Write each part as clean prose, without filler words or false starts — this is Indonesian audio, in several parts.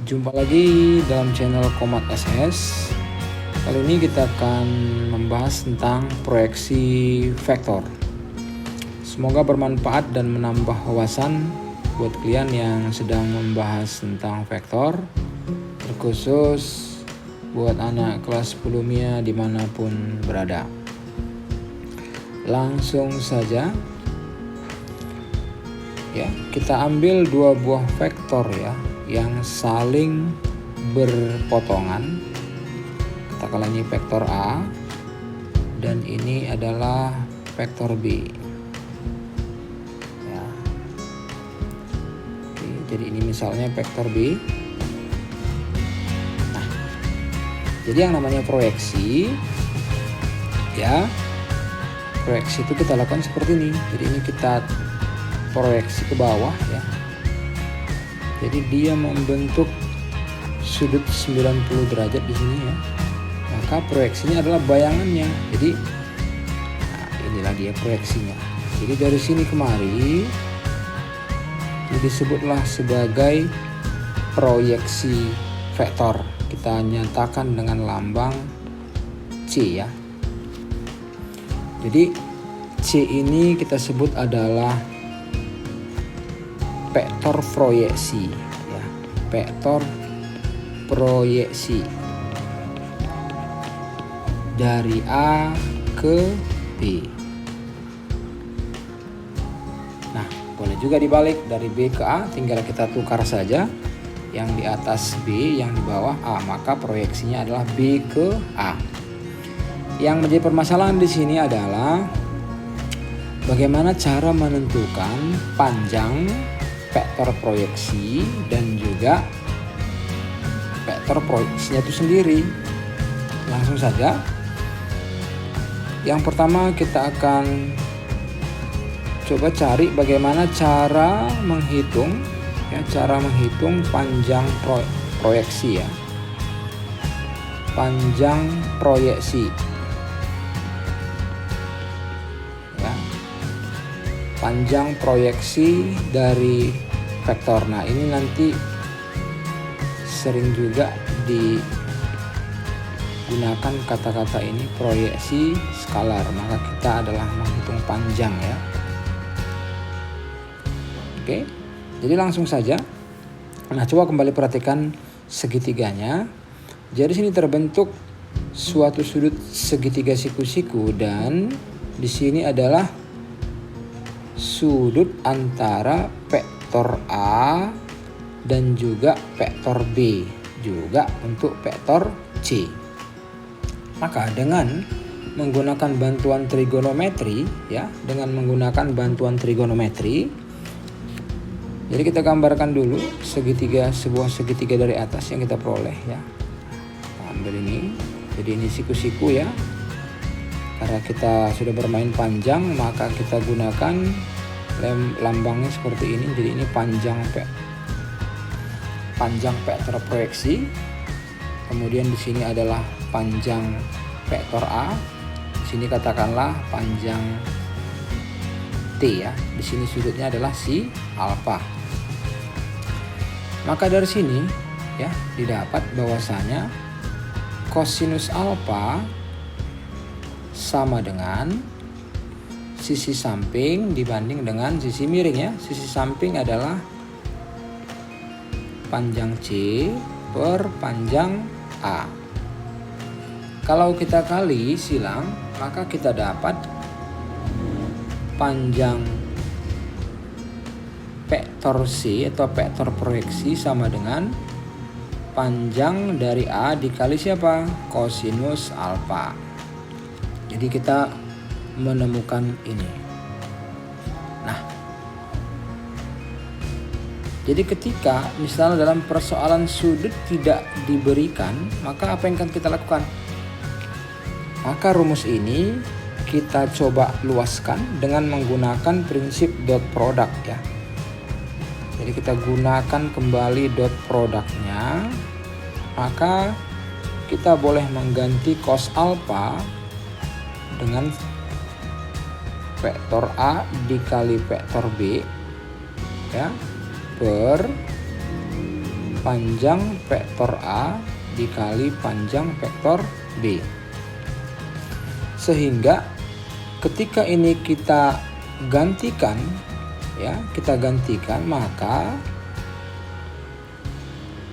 Jumpa lagi dalam channel Komat SS. Kali ini kita akan membahas tentang proyeksi vektor. Semoga bermanfaat dan menambah wawasan buat kalian yang sedang membahas tentang vektor, terkhusus buat anak kelas 10 MIA dimanapun berada. Langsung saja ya, kita ambil dua buah vektor ya yang saling berpotongan. Katakanlah ini vektor A dan ini adalah vektor B ya. Oke, jadi ini misalnya vektor B. Nah, jadi yang namanya proyeksi ya, proyeksi itu kita lakukan seperti ini. Jadi ini kita proyeksi ke bawah ya. Jadi dia membentuk sudut 90 derajat di sini ya. Maka proyeksinya adalah bayangannya. Jadi nah, inilah dia proyeksinya. Jadi dari sini kemari ini disebutlah sebagai proyeksi vektor. Kita nyatakan dengan lambang C ya. Jadi C ini kita sebut adalah vektor proyeksi ya, vektor proyeksi dari A ke B. Nah, boleh juga dibalik dari B ke A, tinggal kita tukar saja yang di atas B, yang di bawah A, maka proyeksinya adalah B ke A. Yang menjadi permasalahan di sini adalah bagaimana cara menentukan panjang vektor proyeksi dan juga vektor proyeksinya itu sendiri. Langsung saja. Yang pertama kita akan coba cari bagaimana cara menghitung ya, cara menghitung panjang proyeksi ya. Panjang proyeksi. Panjang proyeksi dari vektor. Nah, ini nanti sering juga digunakan kata-kata ini, proyeksi skalar. Maka kita adalah menghitung panjang ya. Oke, jadi langsung saja. Nah, coba kembali perhatikan segitiganya. Jadi sini terbentuk suatu sudut segitiga siku-siku dan di sini adalah sudut antara vektor A dan juga vektor B, juga untuk vektor C. Maka dengan menggunakan bantuan trigonometri ya, jadi kita gambarkan dulu sebuah segitiga dari atas yang kita peroleh ya. Ambil ini, jadi ini siku-siku ya. Karena kita sudah bermain panjang, maka kita gunakan lambangnya seperti ini. Jadi ini panjang vektor proyeksi. Kemudian di sini adalah panjang vektor A. Di sini katakanlah panjang T ya. Di sini sudutnya adalah si alfa. Maka dari sini ya didapat bahwasanya kosinus alfa sama dengan sisi samping dibanding dengan sisi miring ya. Sisi samping adalah panjang C per panjang A. Kalau kita kali silang, maka kita dapat panjang vektor C atau vektor proyeksi sama dengan panjang dari A dikali siapa? Kosinus alfa. Jadi kita menemukan ini. Nah, jadi ketika misalnya dalam persoalan sudut tidak diberikan, maka apa yang akan kita lakukan? Maka rumus ini kita coba luaskan dengan menggunakan prinsip dot product ya. Jadi kita gunakan kembali dot produknya, maka kita boleh mengganti cos alfa dengan vektor A dikali vektor B ya per panjang vektor A dikali panjang vektor B. Sehingga ketika ini kita gantikan ya, maka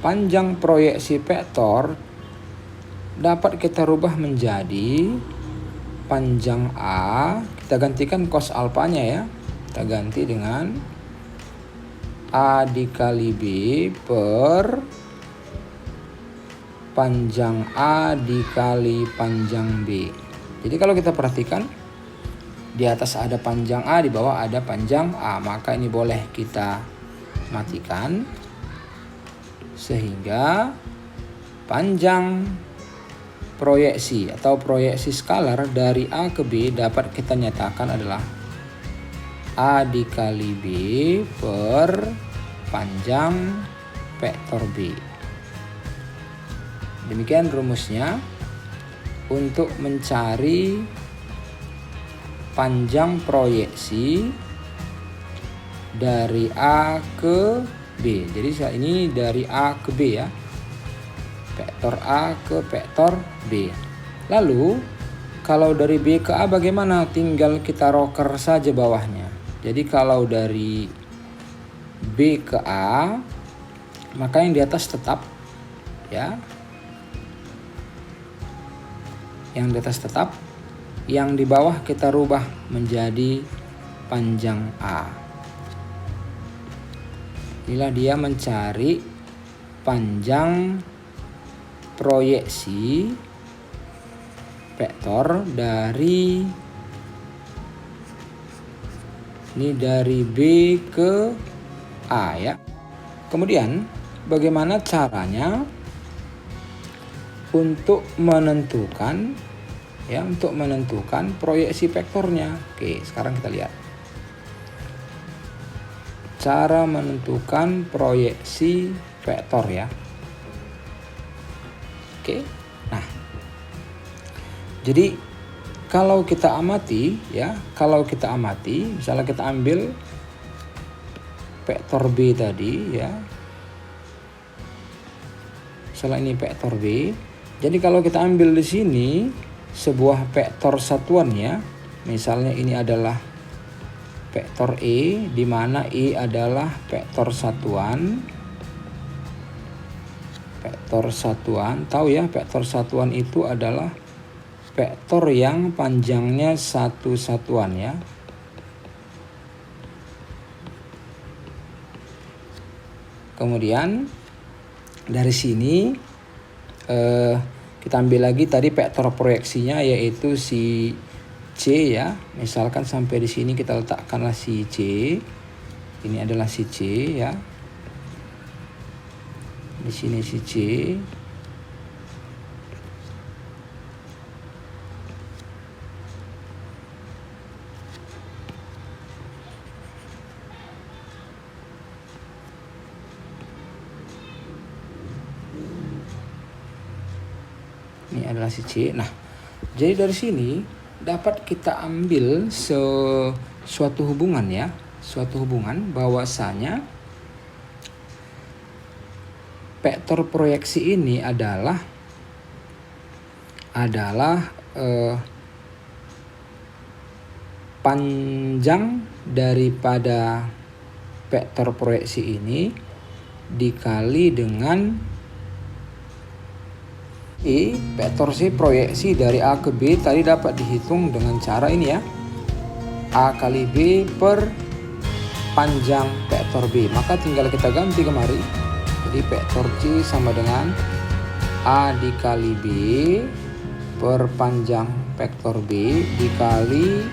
panjang proyeksi vektor dapat kita rubah menjadi panjang A, kita gantikan cos alfanya ya. Kita ganti dengan A dikali B per panjang A dikali panjang B. Jadi kalau kita perhatikan, di atas ada panjang A, di bawah ada panjang A. Maka ini boleh kita matikan. Sehingga panjang proyeksi atau proyeksi skalar dari A ke B dapat kita nyatakan adalah A dikali B per panjang vektor B. Demikian rumusnya untuk mencari panjang proyeksi dari A ke B. Jadi ini dari A ke B ya. Vektor A ke vektor B. Lalu kalau dari B ke A bagaimana? Tinggal kita roker saja bawahnya. Jadi kalau dari B ke A, maka yang di atas tetap ya. Yang di atas tetap, yang di bawah kita rubah menjadi panjang A. Inilah dia mencari panjang proyeksi vektor dari B ke A ya. Kemudian bagaimana caranya untuk menentukan proyeksi vektornya? Oke, sekarang kita lihat cara menentukan proyeksi vektor ya. Oke. Nah, jadi kalau kita amati, misalnya kita ambil vektor B tadi ya. Misalnya ini vektor B. Jadi kalau kita ambil di sini sebuah vektor satuannya, misalnya ini adalah vektor E, di mana E adalah vektor satuan. Tahu ya, vektor satuan itu adalah vektor yang panjangnya satu satuan ya. Kemudian dari sini kita ambil lagi tadi vektor proyeksinya, yaitu si C ya. Misalkan sampai di sini kita letakkanlah si C. Ini adalah si C ya. Di sini si C. Ini adalah si C. Nah, jadi dari sini dapat kita ambil suatu hubungan ya, suatu hubungan bahwasanya vektor proyeksi ini adalah panjang daripada vektor proyeksi ini dikali dengan vektor C proyeksi dari A ke B tadi dapat dihitung dengan cara ini ya. A kali B per panjang vektor B. Maka tinggal kita ganti kemari. Jadi vektor C sama dengan A dikali B per panjang vektor B dikali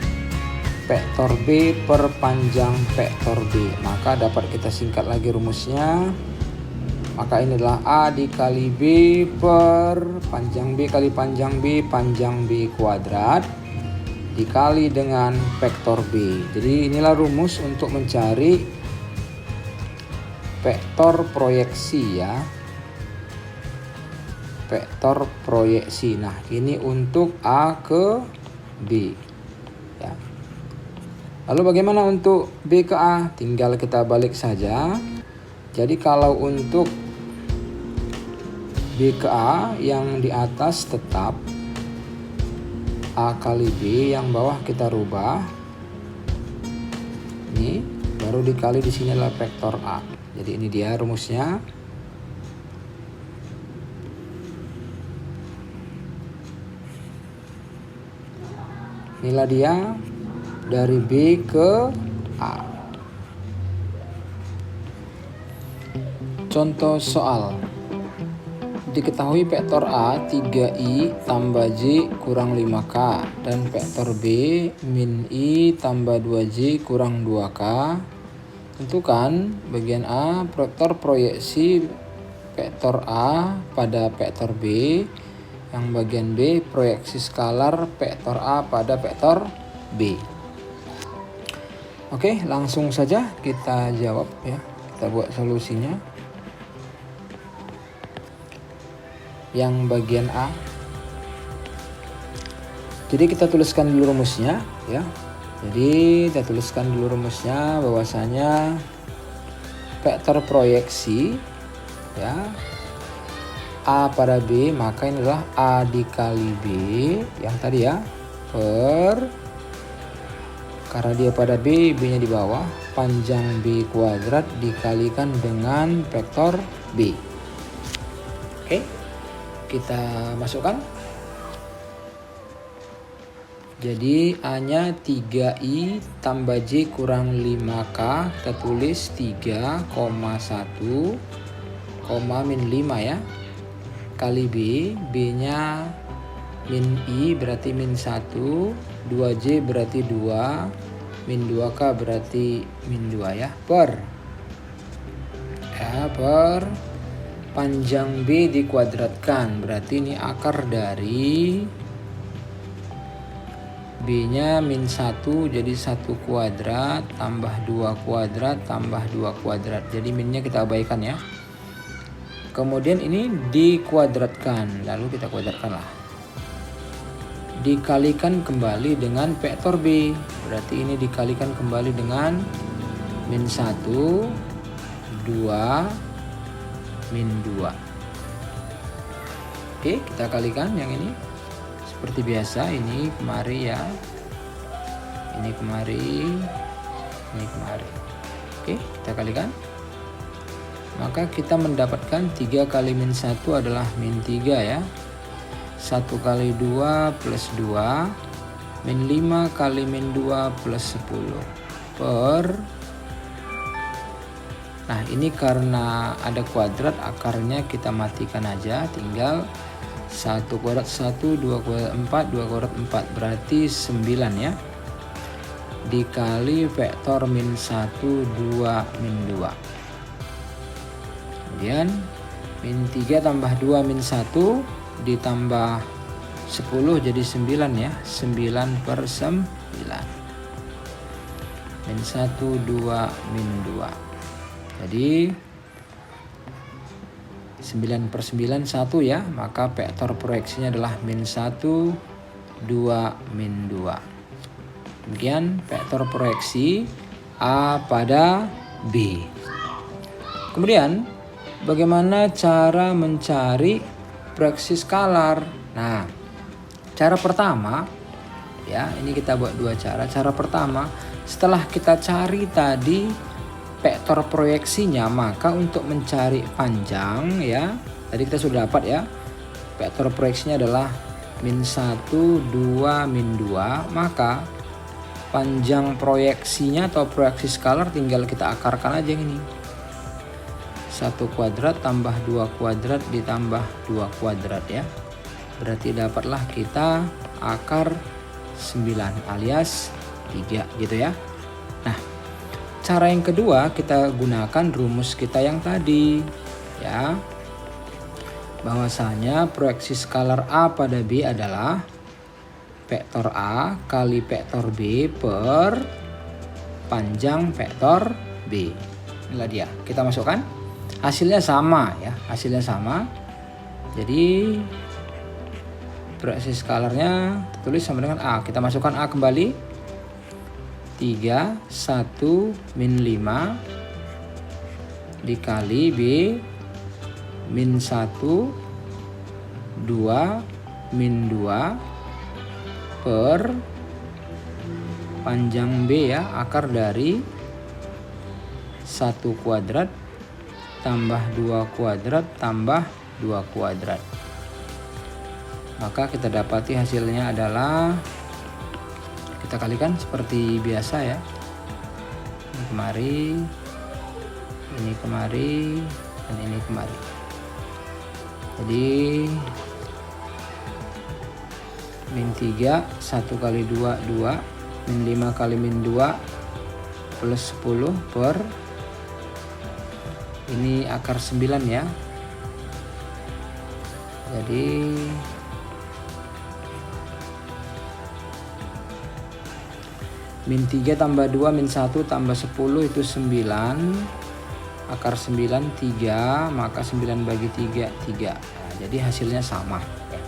vektor B per panjang vektor B. Maka dapat kita singkat lagi rumusnya. Maka ini adalah A dikali B per panjang B kali panjang B kuadrat dikali dengan vektor B. Jadi inilah rumus untuk mencari vektor proyeksi ya. Vektor proyeksi. Nah, ini untuk A ke B ya. Lalu bagaimana untuk B ke A? Tinggal kita balik saja. Jadi kalau untuk B ke A, yang di atas tetap A kali B, yang bawah kita rubah. Ini baru dikali di sini adalah vektor A. Jadi ini dia rumusnya. Inilah dia dari B ke A. Contoh soal. Diketahui vektor A 3i tambah j kurang 5k dan vektor B min i tambah 2j kurang 2k. Tentukan bagian A vektor proyeksi vektor A pada vektor B, yang bagian B proyeksi skalar vektor A pada vektor B. Oke, langsung saja kita jawab ya. Kita buat solusinya. Yang bagian A. Jadi kita tuliskan dulu rumusnya ya. Jadi kita tuliskan dulu rumusnya, bahwasanya vektor proyeksi ya A pada B, maka ini adalah A dikali B yang tadi ya, per, karena dia pada B, B nya di bawah, panjang B kuadrat dikalikan dengan vektor B. Oke, kita masukkan. Jadi A nya 3i tambah j kurang 5k, kita tulis 3,1 min 5 ya, kali B, B nya min I berarti min 1, 2J berarti 2, min 2K berarti min 2 ya, per panjang B dikuadratkan, berarti ini akar dari B nya min 1, jadi 1 kuadrat tambah 2 kuadrat tambah 2 kuadrat, jadi minnya kita abaikan ya. Kemudian ini dikuadratkan, lalu kita kuadratkan lah. Dikalikan kembali dengan vektor B, berarti ini dikalikan kembali dengan min 1, 2, min 2. Oke, kita kalikan yang ini. Seperti biasa, ini kemari ya. Ini kemari, ini kemari. Oke, kita kalikan. Maka kita mendapatkan 3 kali min 1 adalah min 3 ya. 1 kali 2 plus 2, min 5 kali min 2 plus 10 per. Nah ini karena ada kuadrat, akarnya kita matikan aja, tinggal 1 kuadrat 1, 2 kuadrat 4, 2 kuadrat 4, berarti 9 ya. Dikali vektor min 1, 2, min 2. Kemudian min 3 tambah 2 min 1 ditambah 10 jadi 9 ya, 9 per 9. Min 1, 2, min 2. Jadi 9 per 9 1 ya, maka vektor proyeksinya adalah min 1, 2, min 2. Demikian vektor proyeksi A pada B. Kemudian bagaimana cara mencari proyeksi skalar? Nah, cara pertama ya, ini kita buat dua cara. Cara pertama, setelah kita cari tadi vektor proyeksinya, maka untuk mencari panjang ya, tadi kita sudah dapat ya, vektor proyeksinya adalah min 1, 2, min 2, maka panjang proyeksinya atau proyeksi skalar tinggal kita akarkan aja ini. 1 kuadrat tambah 2 kuadrat ditambah 2 kuadrat ya. Berarti dapatlah kita akar 9 alias 3 gitu ya. Nah, cara yang kedua kita gunakan rumus kita yang tadi ya. Bahwasanya proyeksi skalar A pada B adalah vektor A kali vektor B per panjang vektor B. Inilah dia. Kita masukkan. Hasilnya sama ya, hasilnya sama. Jadi proyeksi skalarnya tulis sama dengan A. Kita masukkan A kembali. 3, 1, min 5 dikali B min 1 2 min 2 per panjang B ya, akar dari 1 kuadrat tambah 2 kuadrat tambah 2 kuadrat. Maka kita dapati hasilnya adalah, kita kalikan seperti biasa ya. Ini kemari, ini kemari, dan ini kemari. Jadi min 3 1 kali 2 2, min 5 kali min 2 plus 10 per ini akar 9 ya. Jadi min 3 tambah 2 min 1 tambah 10 itu 9. Akar 9 3, maka 9 bagi 3 3. Nah, jadi hasilnya sama ya.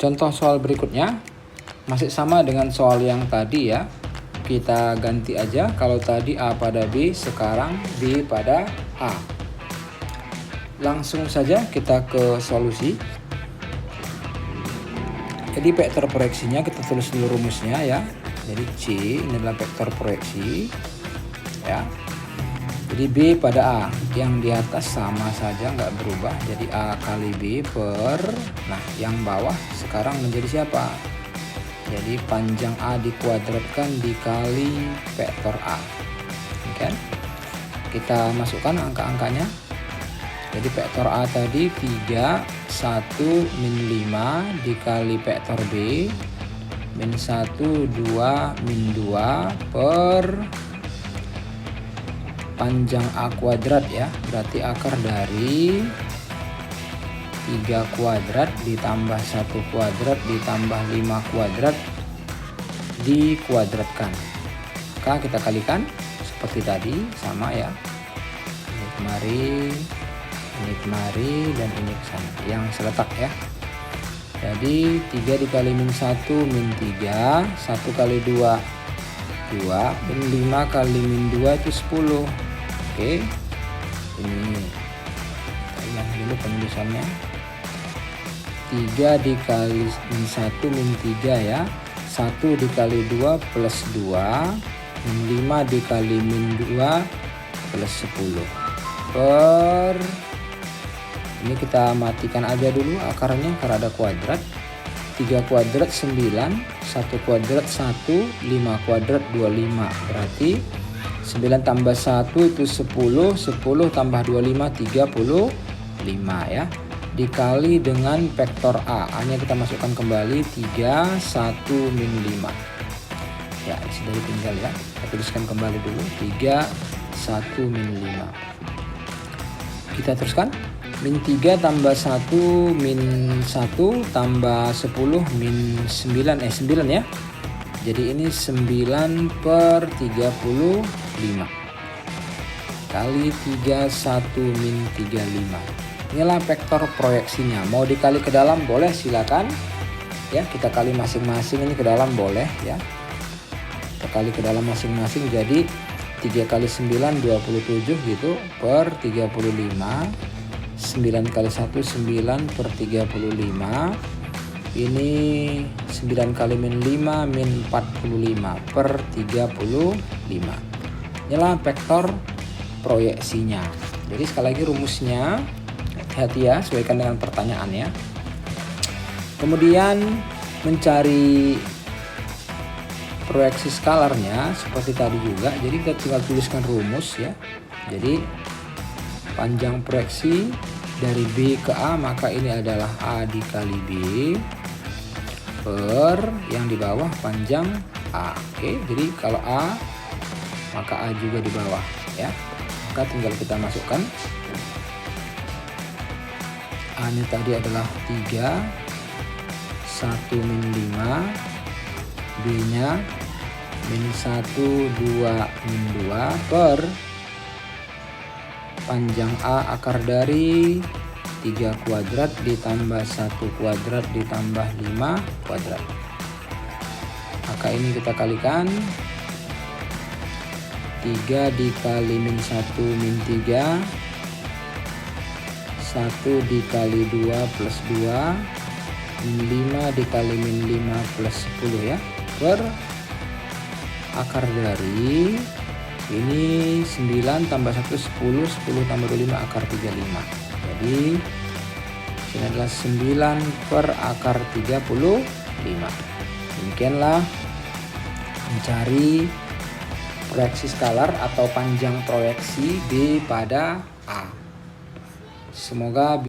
Contoh soal berikutnya masih sama dengan soal yang tadi ya. Kita ganti aja, kalau tadi A pada B, sekarang B pada A. Langsung saja kita ke solusi. Jadi vektor proyeksinya kita tulis dulu rumusnya ya. Jadi C ini adalah vektor proyeksi ya. Jadi B pada A, yang di atas sama saja nggak berubah, jadi A kali B per, nah yang bawah sekarang menjadi siapa? Jadi panjang A dikuadratkan dikali vektor A. Oke, kita masukkan angka-angkanya. Jadi vektor A tadi 3 1 min 5 dikali vektor B min 1 2 min 2 per panjang A kuadrat ya, berarti akar dari 3 kuadrat ditambah 1 kuadrat ditambah 5 kuadrat dikuadratkan. Maka kita kalikan seperti tadi, sama ya. Ini kemari, dan ini ke sana. Yang seletak ya. Jadi 3 dikali min 1 min 3, 1 kali 2 2, min 5 kali min 2 itu 10. Oke. Ini kita ulang dulu penulisannya. 3 dikali min 1 min 3 ya. 1 dikali 2 plus 2, min 5 dikali min 2 plus 10 per, ini kita matikan aja dulu akarnya karena ada kuadrat. 3 kuadrat 9, 1 kuadrat 1, 5 kuadrat 25, berarti 9 tambah 1 itu 10, 10 tambah 25 35 ya, dikali dengan vektor A. A-nya kita masukkan kembali 3 1 min 5 ya, sudah ditinggal ya, kita tuliskan kembali dulu 3 1 min 5. Kita teruskan, min 3 tambah 1 min 1 tambah 10 min 9 9 ya. Jadi ini 9 per 35 kali 31 min 35. Inilah vektor proyeksinya. Mau dikali ke dalam boleh, silakan ya, kita kali masing-masing ini ke dalam boleh ya. Kita kali ke dalam masing-masing, jadi 3 kali 9 27 gitu per 35. 9 kali 1 9 per 35. Ini 9 kali min 5 min 45 per 35. Inilah vektor proyeksinya. Jadi sekali lagi rumusnya, hati-hati ya, sesuaikan dengan pertanyaannya. Kemudian mencari proyeksi skalarnya seperti tadi juga. Jadi kita tinggal tuliskan rumus ya. Jadi panjang proyeksi dari B ke A, maka ini adalah A dikali B per yang di bawah panjang A. Oke, jadi kalau A maka A juga di bawah ya. Maka tinggal kita masukkan. A nya tadi adalah 3 1 min 5, B nya min 1 2 min 2 per panjang A akar dari 3 kuadrat ditambah 1 kuadrat ditambah 5 kuadrat. Maka ini kita kalikan, 3 dikali min 1 min 3 1 dikali 2 plus 2, min 5 dikali min 5 plus 10 ya, per akar dari ini 9 tambah 1 10, 10 tambah 25 akar 35. Jadi ini adalah 9 per akar 35. Demikianlah mencari proyeksi skalar atau panjang proyeksi B pada A. Semoga